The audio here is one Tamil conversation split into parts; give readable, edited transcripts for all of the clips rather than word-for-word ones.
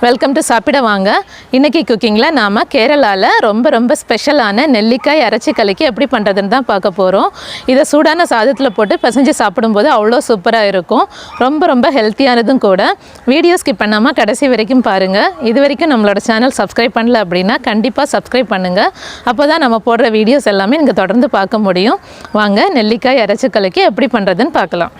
வெல்கம் டு சாப்பிட வாங்க. இன்னைக்கு குக்கிங்கில் நாம் கேரளாவில் ரொம்ப ஸ்பெஷலான நெல்லிக்காய் அரைச்சி கலக்கி எப்படி பண்ணுறதுன்னு தான் பார்க்க போகிறோம். இதை சூடான சாதத்தில் போட்டு பிசைஞ்சு சாப்பிடும்போது அவ்வளோ சூப்பராக இருக்கும். ரொம்ப ஹெல்த்தியானதும் கூட. வீடியோ ஸ்கிப் பண்ணாமல் கடைசி வரைக்கும் பாருங்கள். இது வரைக்கும் நம்மளோட சேனல் சப்ஸ்கிரைப் பண்ணல அப்படின்னா கண்டிப்பாக சப்ஸ்கிரைப் பண்ணுங்கள். அப்போ தான் நம்ம போடுற வீடியோஸ் எல்லாமே நீங்கள் தொடர்ந்து பார்க்க முடியும். வாங்க நெல்லிக்காய் அரைச்சி கலக்கி எப்படி பண்ணுறதுன்னு பார்க்கலாம்.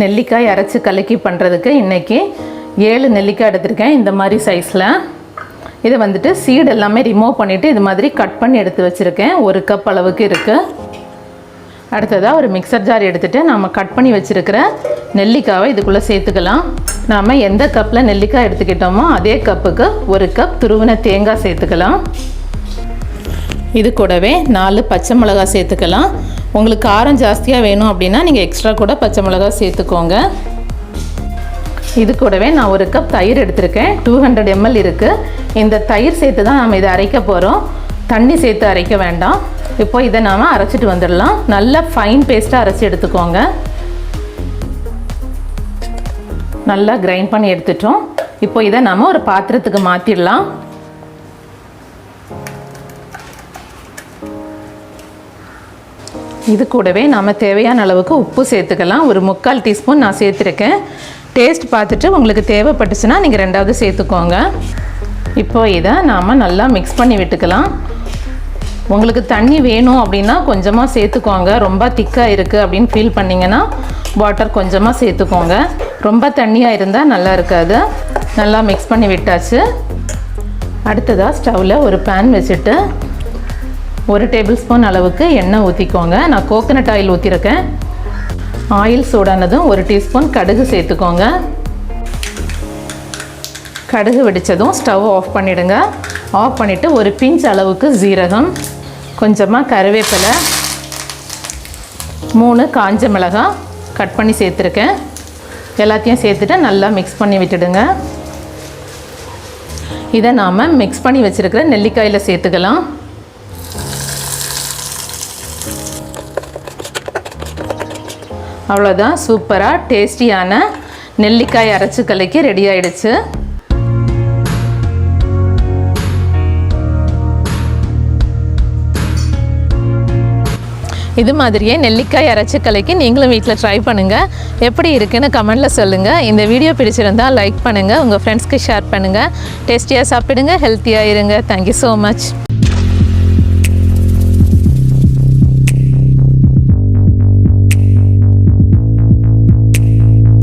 நெல்லிக்காய் அரைச்சி கலக்கி பண்ணுறதுக்கு இன்றைக்கி 7 நெல்லிக்காய் எடுத்திருக்கேன். இந்த மாதிரி சைஸில் இதை வந்துட்டு சீடு எல்லாமே ரிமூவ் பண்ணிவிட்டு இது மாதிரி கட் பண்ணி எடுத்து வச்சுருக்கேன். 1 கப் அளவுக்கு இருக்குது. அடுத்ததாக ஒரு மிக்சர் ஜார் எடுத்துகிட்டு நம்ம கட் பண்ணி வச்சுருக்கிற நெல்லிக்காவை இதுக்குள்ளே சேர்த்துக்கலாம். நாம் எந்த கப்பில் நெல்லிக்காய் எடுத்துக்கிட்டோமோ அதே கப்புக்கு 1 கப் துருவின தேங்காய் சேர்த்துக்கலாம். இது கூடவே 4 பச்சை மிளகாய் சேர்த்துக்கலாம். உங்களுக்கு காரம் ஜாஸ்தியாக வேணும் அப்படின்னா நீங்கள் எக்ஸ்ட்ரா கூட பச்சை மிளகாய் சேர்த்துக்கோங்க. இது கூடவே நான் 1 கப் தயிர் எடுத்திருக்கேன். 200 ml இருக்குது. இந்த தயிர் சேர்த்து தான் நம்ம இதை அரைக்க போகிறோம். தண்ணி சேர்த்து அரைக்க வேண்டாம். இப்போ இதை நாம் அரைச்சிட்டு வந்துடலாம். நல்லா ஃபைன் பேஸ்ட்டாக அரைச்சி எடுத்துக்கோங்க. நல்லா கிரைண்ட் பண்ணி எடுத்துட்டோம். இப்போ இதை நாம் ஒரு பாத்திரத்துக்கு மாற்றிடலாம். இது கூடவே நாம் தேவையான அளவுக்கு உப்பு சேர்த்துக்கலாம். ஒரு 3/4 டீஸ்பூன் நான் சேர்த்துருக்கேன். டேஸ்ட் பார்த்துட்டு உங்களுக்கு தேவைப்பட்டுச்சுன்னா நீங்கள் 2வது சேர்த்துக்கோங்க. இப்போ இதை நாம் நல்லா மிக்ஸ் பண்ணி விட்டுக்கலாம். உங்களுக்கு தண்ணி வேணும் அப்படின்னா கொஞ்சமாக சேர்த்துக்கோங்க. ரொம்ப திக்காக இருக்குது அப்படின்னு ஃபீல் பண்ணிங்கன்னா வாட்டர் கொஞ்சமாக சேர்த்துக்கோங்க. ரொம்ப தண்ணியாக இருந்தால் நல்லா இருக்காது. நல்லா மிக்ஸ் பண்ணி விட்டாச்சு. அடுத்ததாக ஸ்டவ்வில் ஒரு பேன் வச்சுட்டு 1 டேபிள் ஸ்பூன் அளவுக்கு எண்ணெய் ஊற்றிக்கோங்க. நான் கோகனட் ஆயில் ஊற்றிருக்கேன். ஆயில் சூடானதும் 1 டீஸ்பூன் கடுகு சேர்த்துக்கோங்க. கடுகு வெடித்ததும் ஸ்டவ் ஆஃப் பண்ணிவிடுங்க. ஆஃப் பண்ணிவிட்டு ஒரு பிஞ்ச் அளவுக்கு ஜீரகம், கொஞ்சமாக கருவேப்பிலை, 3 காஞ்ச மிளகாய் கட் பண்ணி சேர்த்துருக்கேன். எல்லாத்தையும் சேர்த்துட்டு நல்லா மிக்ஸ் பண்ணி விட்டுடுங்க. இதை நாம் மிக்ஸ் பண்ணி வச்சுருக்கிற நெல்லிக்காயில் சேர்த்துக்கலாம். அவ்வளோதான், சூப்பராக டேஸ்டியான நெல்லிக்காய் அரைச்சி கலக்கி ரெடி ஆகிடுச்சு. இது மாதிரியே நெல்லிக்காய் அரைச்சி கலக்கி நீங்களும் வீட்டில் ட்ரை பண்ணுங்கள். எப்படி இருக்குன்னு கமெண்டில் சொல்லுங்கள். இந்த வீடியோ பிடிச்சிருந்தால் லைக் பண்ணுங்கள். உங்கள் ஃப்ரெண்ட்ஸ்க்கு ஷேர் பண்ணுங்கள். டேஸ்டியாக சாப்பிடுங்க, ஹெல்த்தியாக இருங்க. Thank you so much.